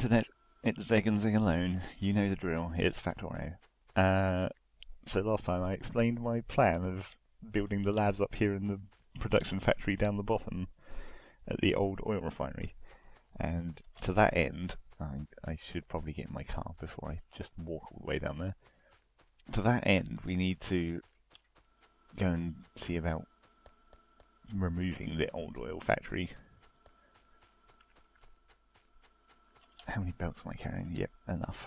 internet, it's Zeg and Zeg alone. You know the drill. It's Factorio. So last time I explained my plan of building the labs up here in the production factory down the bottom at the old oil refinery. And to that end, I should probably get in my car before I just walk all the way down there. To that end, we need to go and see about removing the old oil factory. How many belts am I carrying? Yep, enough.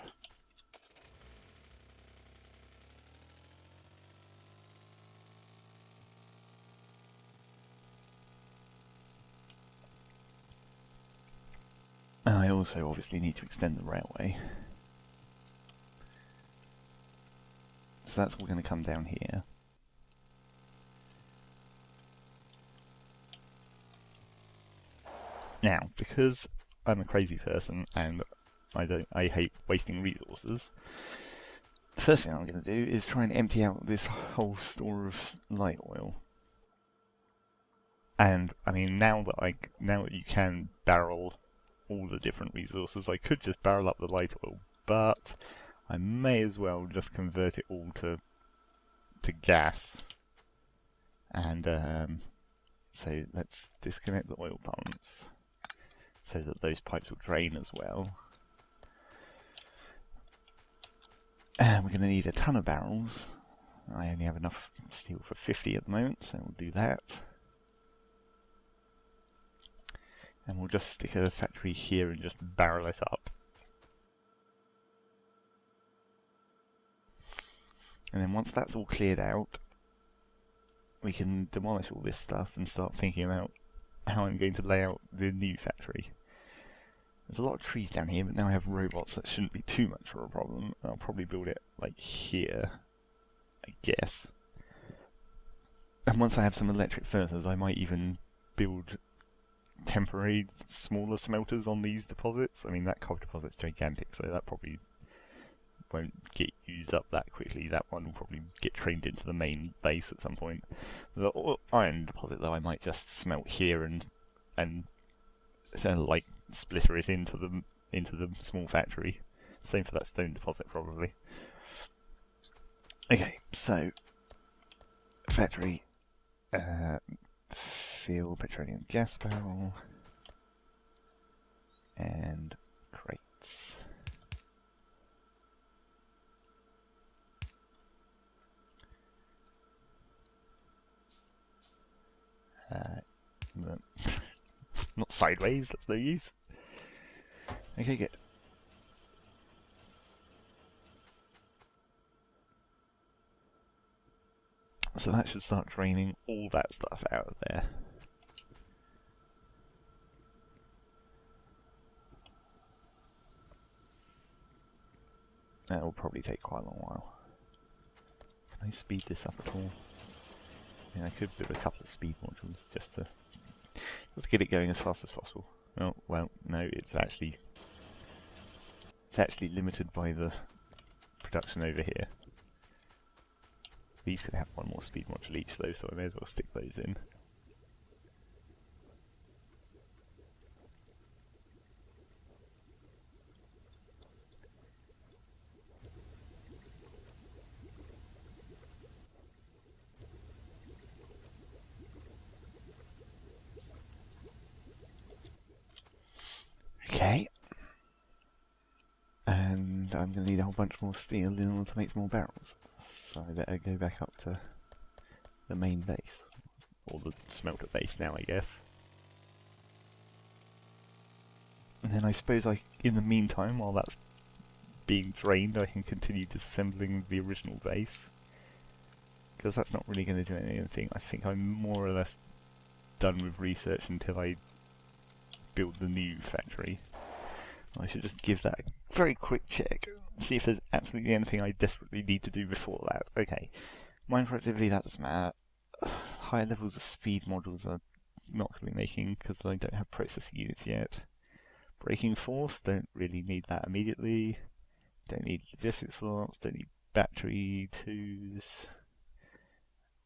And I also obviously need to extend the railway. So that's all going to come down here. Now, because I'm a crazy person and I hate wasting resources, the first thing I'm going to do is try and empty out this whole store of light oil. And I mean, now that you can barrel all the different resources, I could just barrel up the light oil, but I may as well just convert it all to gas. And so let's disconnect the oil pumps so that those pipes will drain as well. And we're going to need a ton of barrels. I only have enough steel for 50 at the moment, so we'll do that. And we'll just stick a factory here and just barrel it up. And then once that's all cleared out, we can demolish all this stuff and start thinking about how I'm going to lay out the new factory. There's a lot of trees down here, but now I have robots that shouldn't be too much of a problem. I'll probably build it like here, I guess. And once I have some electric furnaces, I might even build temporary smaller smelters on these deposits. I mean, that coal deposit's gigantic, so that probably won't get used up that quickly. That one will probably get trained into the main base at some point. The iron deposit, though, I might just smelt here and like splitter it into the small factory. Same for that stone deposit, probably. Okay, so factory, fuel, petroleum gas barrel, and crates. Not sideways, that's no use. Okay, good. So that should start draining all that stuff out of there. That will probably take quite a long while. Can I speed this up at all? Yeah, I could build a couple of speed modules just to get it going as fast as possible. Oh, well, no, it's actually limited by the production over here. These could have one more speed module each though, so I may as well stick those in. Okay. And I'm going to need a whole bunch more steel in order to make some more barrels. So I better go back up to the main base. Or the smelter base now, I guess. And then I suppose in the meantime, while that's being drained, I can continue disassembling the original base. Because that's not really going to do anything. I think I'm more or less done with research until I build the new factory. I should just give that a very quick check, see if there's absolutely anything I desperately need to do before that. Okay, mine productivity, that doesn't matter. Higher levels of speed modules are not going to be making because I don't have processing units yet. Braking force, don't really need that immediately. Don't need logistics slots, don't need battery 2s.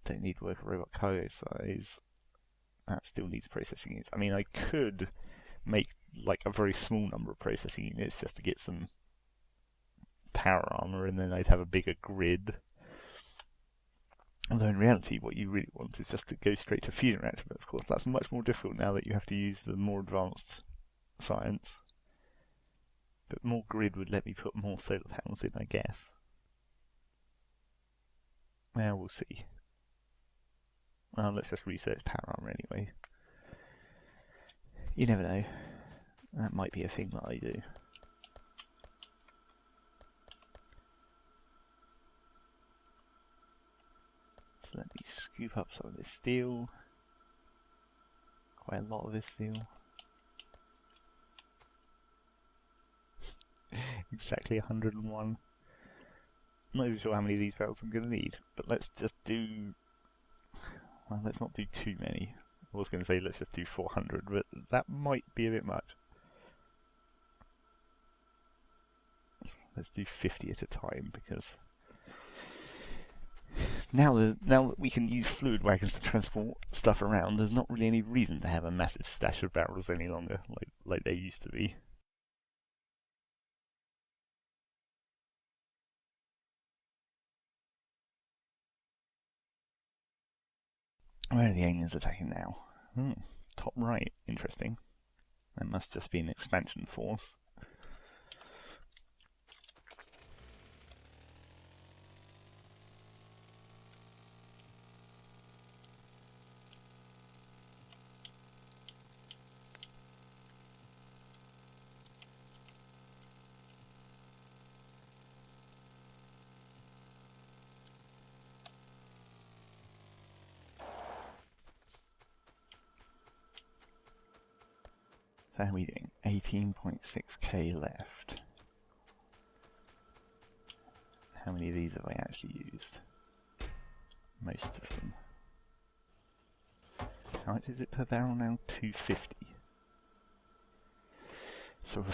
Don't need worker robot cargo size. That still needs processing units. I mean, I could make like a very small number of processing units just to get some power armor, and then I'd have a bigger grid. Although in reality, what you really want is just to go straight to fusion reactor. But of course, that's much more difficult now that you have to use the more advanced science. But more grid would let me put more solar panels in, I guess. Well, we'll see. Well, let's just research power armor anyway. You never know. That might be a thing that I do. So let me scoop up some of this steel. Quite a lot of this steel. Exactly 101. Not even sure how many of these barrels I'm going to need, but let's just do... Well, let's not do too many. I was going to say let's just do 400, but that might be a bit much. Let's do 50 at a time, because now that we can use fluid wagons to transport stuff around, there's not really any reason to have a massive stash of barrels any longer, like there used to be. Where are the aliens attacking now? Top right. Interesting. That must just be an expansion force. So how are we doing? 18.6k left. How many of these have I actually used? Most of them. How much is it per barrel now? 250. So,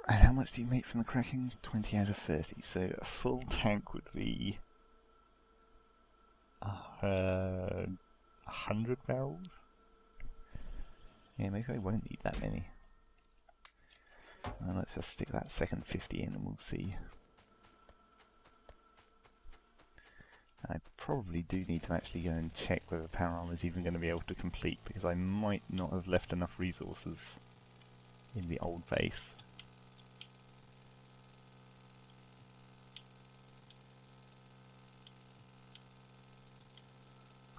and how much do you make from the cracking? 20 out of 30. So a full tank would be 100 barrels. Yeah, maybe I won't need that many. Well, let's just stick that second 50 in and we'll see. I probably do need to actually go and check whether power armor is even going to be able to complete, because I might not have left enough resources in the old base.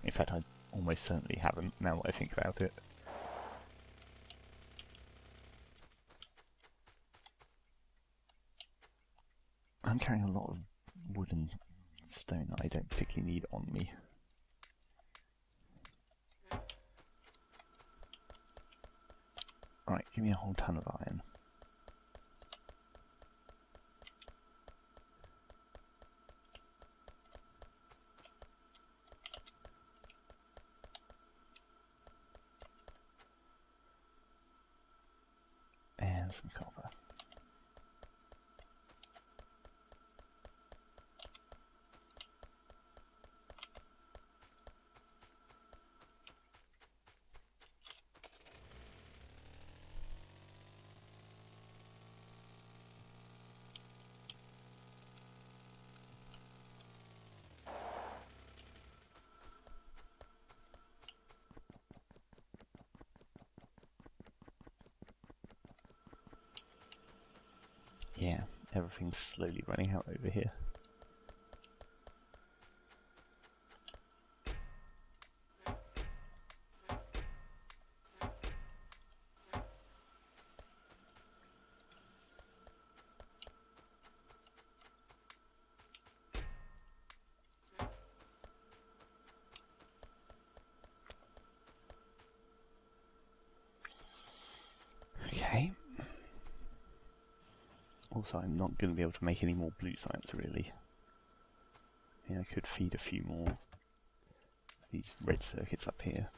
In fact, I almost certainly haven't, now that I think about it. I'm carrying a lot of wood and stone that I don't particularly need on me. Right, give me a whole ton of iron. And some copper. Yeah, everything's slowly running out over here. Okay. Also, I'm not going to be able to make any more blue science, really. Yeah, I could feed a few more of these red circuits up here.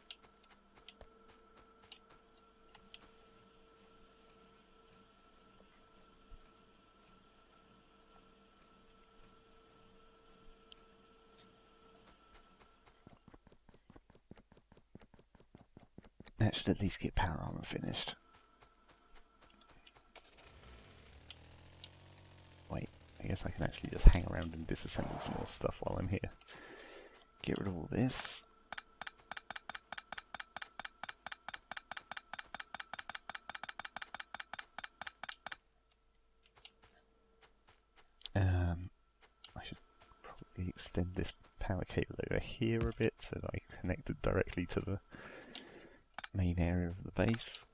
That should at least get power armor finished. I guess I can actually just hang around and disassemble some more stuff while I'm here. Get rid of all this. I should probably extend this power cable over here a bit so that I connect it directly to the main area of the base.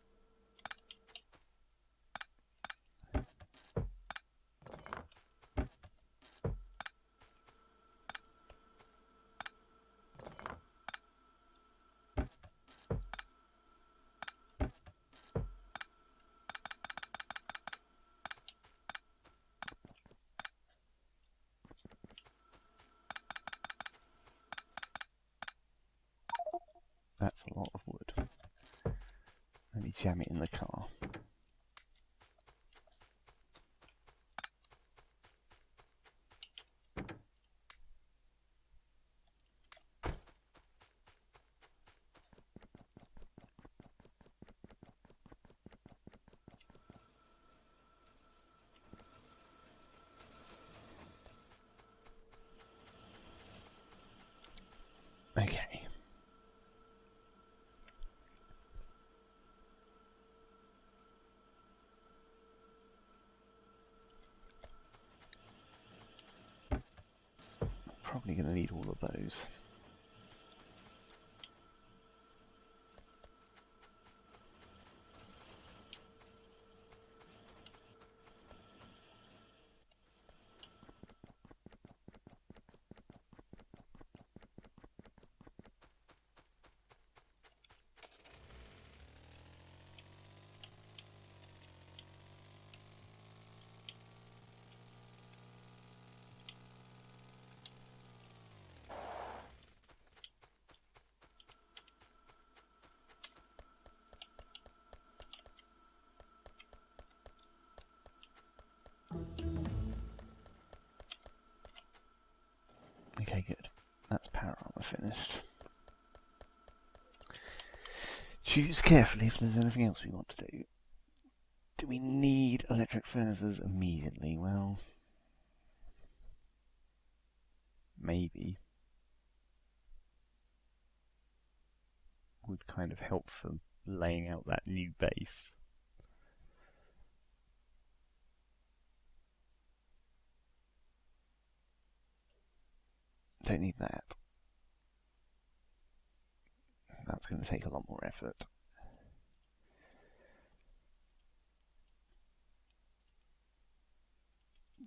That's a lot of wood. Let me jam it in the car. Okay. Probably going to need all of those. Okay, good. That's power armor finished. Choose carefully if there's anything else we want to do. Do we need electric furnaces immediately? Well, maybe. Would kind of help for laying out that new base. Don't need that. That's going to take a lot more effort.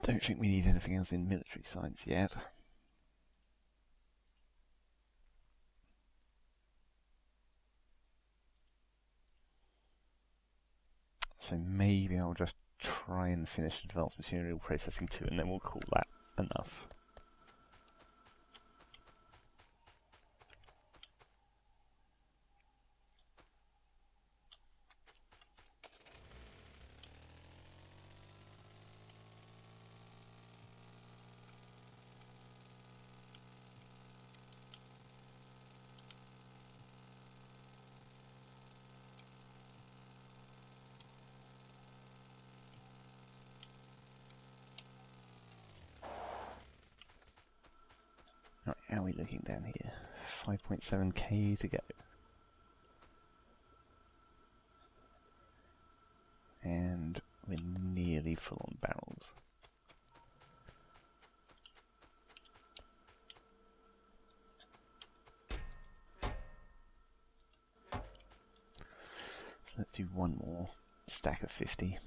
Don't think we need anything else in military science yet. So maybe I'll just try and finish advanced material processing 2 and then we'll call that enough. Right, how are we looking down here? 5.7k to go. And we're nearly full on barrels. So let's do one more stack of 50.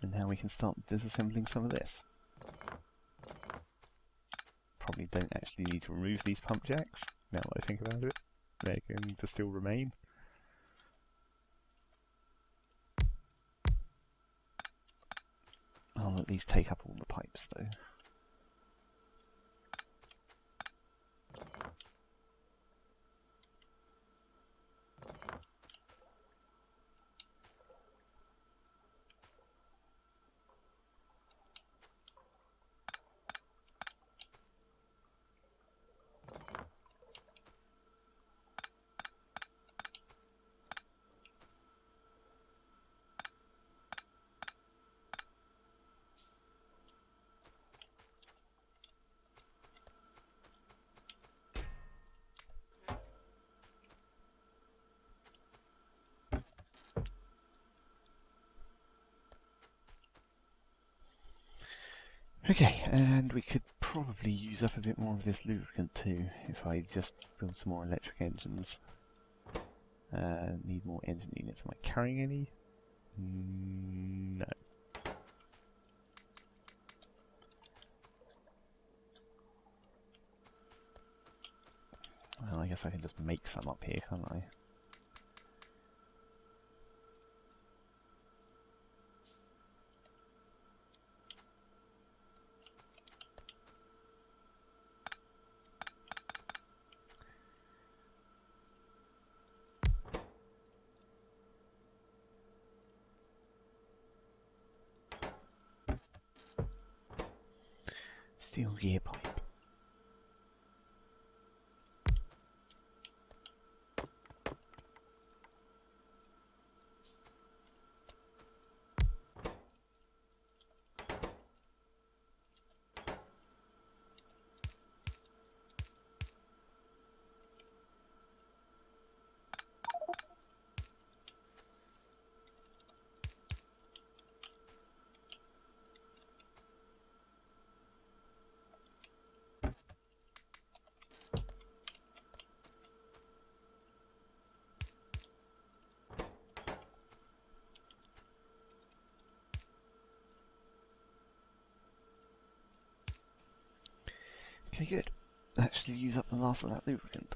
And now we can start disassembling some of this. Probably don't actually need to remove these pump jacks, now that I think about it. They're going to still remain. I'll at least take up all the pipes though. Okay, and we could probably use up a bit more of this lubricant too, if I just build some more electric engines. Need more engine units. Am I carrying any? No. Well, I guess I can just make some up here, can't I? Steel gear pipe. Okay, good. That should use up the last of that lubricant.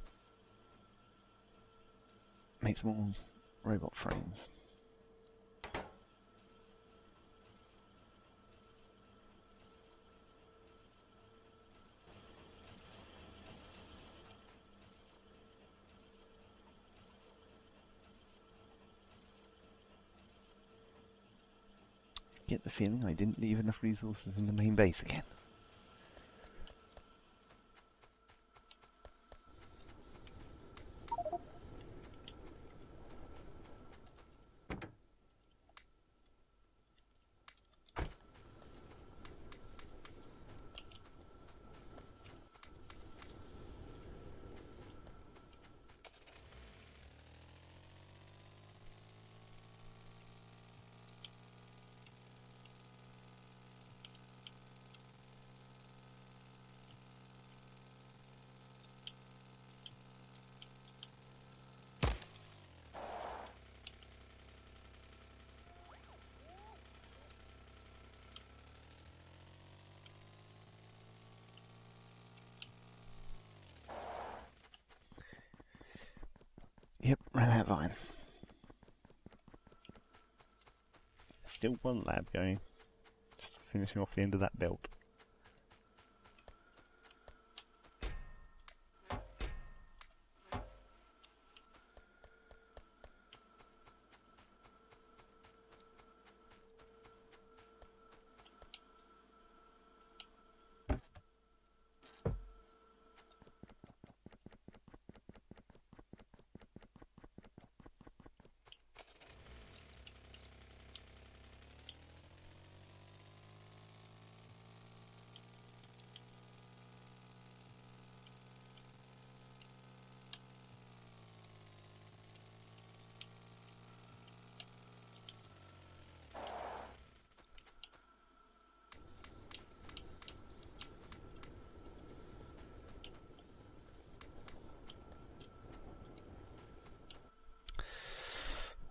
Make some more robot frames. Get the feeling I didn't leave enough resources in the main base again. Yep, ran out of iron. Still one lab going. Just finishing off the end of that belt.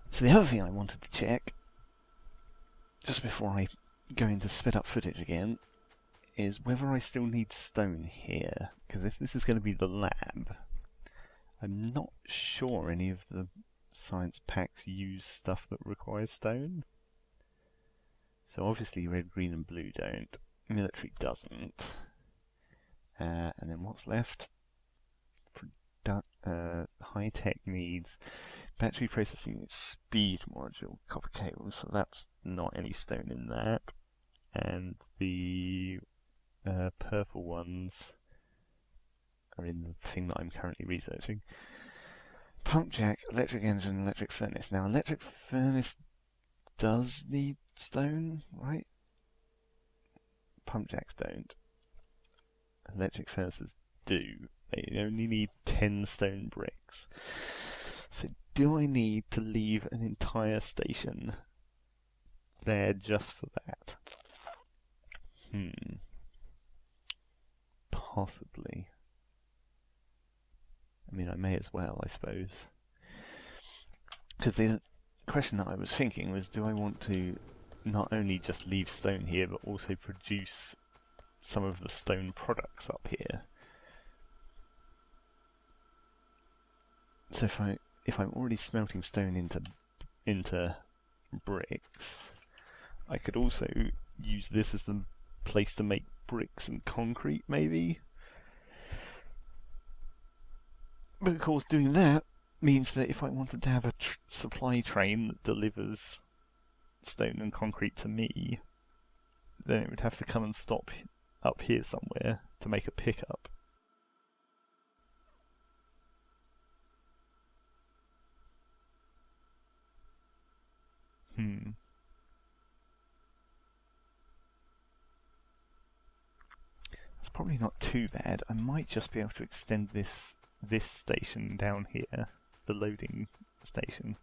So the other thing I wanted to check, just before I go into sped up footage again, is whether I still need stone here. Because if this is going to be the lab, I'm not sure any of the science packs use stuff that requires stone. So obviously red, green and blue don't. Military doesn't. And then what's left? High-tech needs battery processing speed module, copper cables, so that's not any stone in that. And the purple ones are in the thing that I'm currently researching. Pump jack, electric engine, electric furnace. Now, electric furnace does need stone, right? Pump jacks don't. Electric furnaces do. They only need 10 stone bricks. So do I need to leave an entire station there just for that? Possibly. I mean, I may as well, I suppose. Because the question that I was thinking was, do I want to not only just leave stone here, but also produce some of the stone products up here? So if I'm already smelting stone into bricks, I could also use this as the place to make bricks and concrete, maybe. But of course, doing that means that if I wanted to have a supply train that delivers stone and concrete to me, then it would have to come and stop up here somewhere to make a pickup. It's probably not too bad. I might just be able to extend this station down here, the loading station.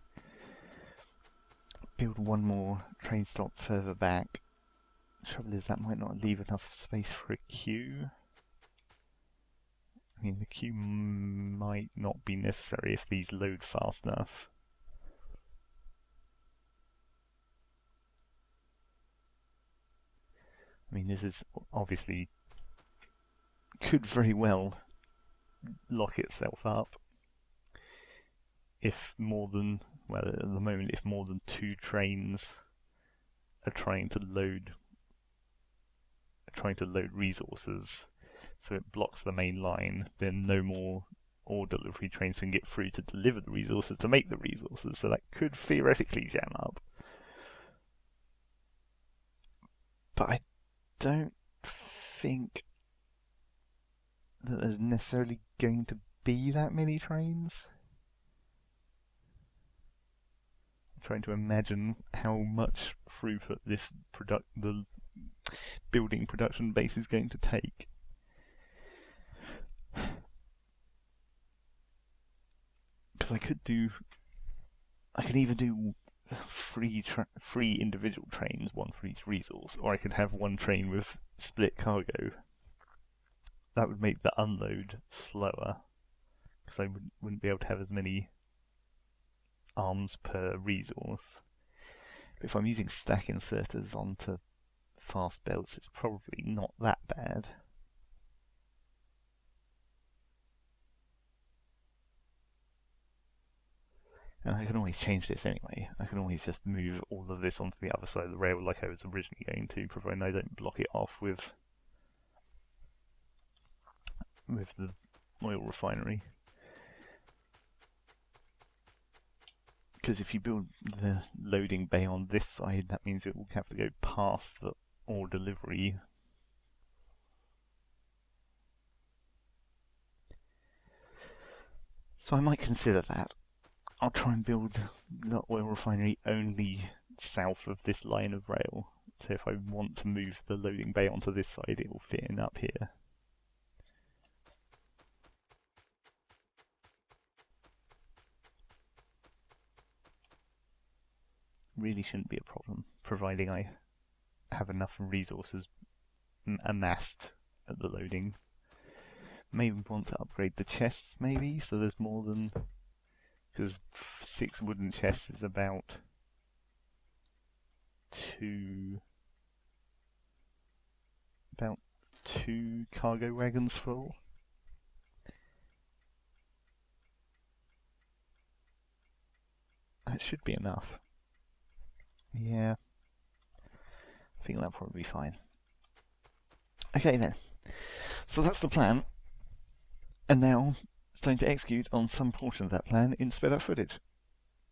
Build one more train stop further back. The trouble is that might not leave enough space for a queue. I mean, the queue might not be necessary if these load fast enough. I mean, this is obviously could very well lock itself up if more than, well, at the moment, if more than 2 trains are trying to load resources, so it blocks the main line, then no more ore delivery trains can get through to deliver the resources to make the resources, so that could theoretically jam up. But I don't think that there's necessarily going to be that many trains. I'm trying to imagine how much throughput the building production base is going to take. Because I could either do three individual trains, one for each resource, or I could have one train with split cargo. That would make the unload slower, because I wouldn't be able to have as many arms per resource. But if I'm using stack inserters onto fast belts, it's probably not that bad. And I can always change this anyway. I can always just move all of this onto the other side of the rail like I was originally going to, providing I don't block it off with the oil refinery. Because if you build the loading bay on this side, that means it will have to go past the ore delivery. So I might consider that. I'll try and build the oil refinery only south of this line of rail. So if I want to move the loading bay onto this side, it will fit in up here. Really shouldn't be a problem, providing I have enough resources amassed at the loading. Maybe want to upgrade the chests, maybe, so there's more than... Because 6 wooden chests is about 2 cargo wagons full. That should be enough. Yeah, I think that'll probably be fine. Okay then, so that's the plan, and now it's time to execute on some portion of that plan in sped up footage.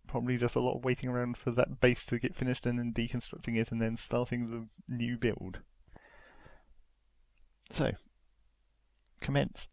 Probably just a lot of waiting around for that base to get finished and then deconstructing it and then starting the new build. So, commence.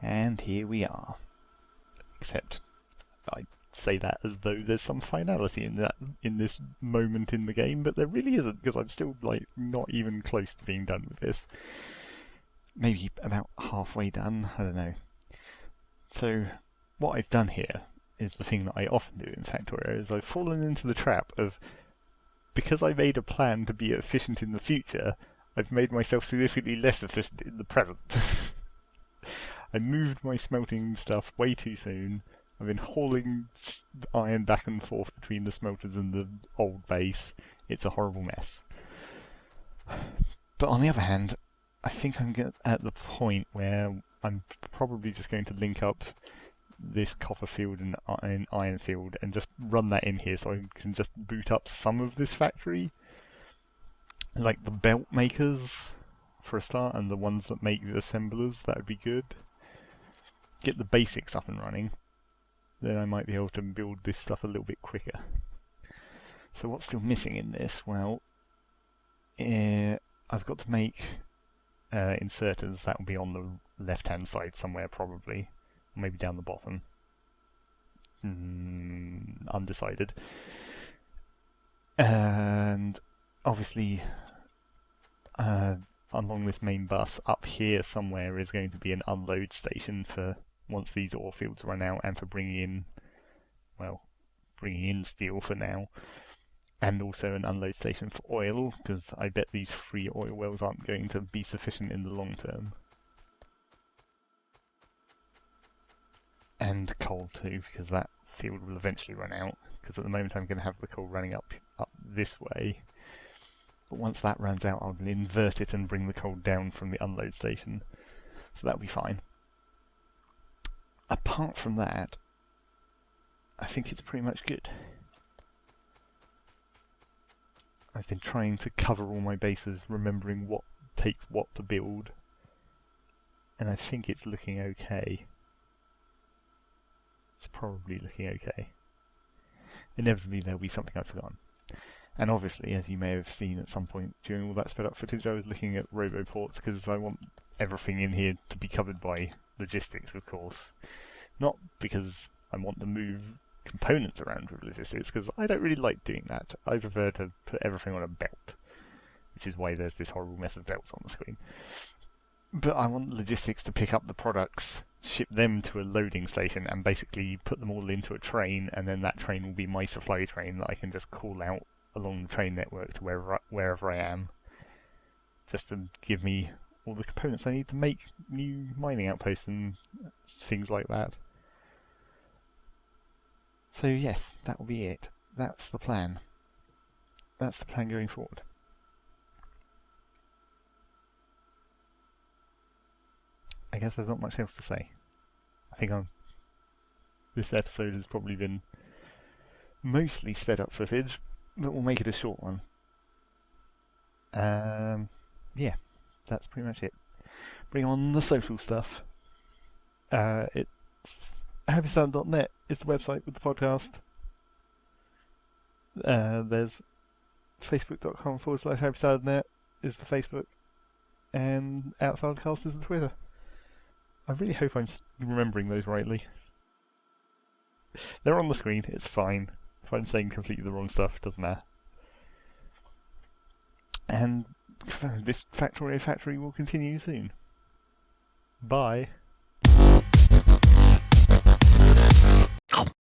And here we are. Except I say that as though there's some finality in this moment in the game, but there really isn't, because I'm still like not even close to being done with this. Maybe about halfway done, I don't know. So what I've done here is the thing that I often do in Factorio, is I've fallen into the trap of, because I made a plan to be efficient in the future, I've made myself significantly less efficient in the present. I moved my smelting stuff way too soon. I've been hauling iron back and forth between the smelters and the old base. It's a horrible mess. But on the other hand, I think I'm at the point where I'm probably just going to link up this copper field and iron field and just run that in here so I can just boot up some of this factory. Like the belt makers, for a start, and the ones that make the assemblers, that would be good. Get the basics up and running. Then I might be able to build this stuff a little bit quicker. So what's still missing in this? Well, I've got to make inserters. That will be on the left-hand side somewhere, probably. Maybe down the bottom. Undecided. And obviously, along this main bus, up here somewhere is going to be an unload station for once these ore fields run out, and for bringing in steel for now, and also an unload station for oil, because I bet these free oil wells aren't going to be sufficient in the long term. And coal too, because that field will eventually run out, because at the moment I'm going to have the coal running up this way. But once that runs out, I'll invert it and bring the coal down from the unload station. So that'll be fine. Apart from that, I think it's pretty much good. I've been trying to cover all my bases, remembering what takes what to build, and I think it's looking okay. It's probably looking okay. Inevitably there'll be something I've forgotten. And obviously, as you may have seen at some point during all that sped up footage, I was looking at roboports because I want everything in here to be covered by logistics, of course. Not because I want to move components around with logistics, because I don't really like doing that. I prefer to put everything on a belt, which is why there's this horrible mess of belts on the screen. But I want logistics to pick up the products, ship them to a loading station, and basically put them all into a train, and then that train will be my supply train that I can just call out along the train network to wherever I am, just to give me all the components I need to make new mining outposts and things like that. So yes, that will be it. That's the plan. That's the plan going forward. I guess there's not much else to say. I think this episode has probably been mostly sped up footage, but we'll make it a short one. Yeah, that's pretty much it. Bring on the social stuff. It's happysalad.net is the website with the podcast. There's facebook.com/happysaladnet is the Facebook, and Outsidecast is the Twitter. I really hope I'm remembering those rightly. They're on the screen, it's fine. If I'm saying completely the wrong stuff, it doesn't matter. And this Factorio factory will continue soon. Bye.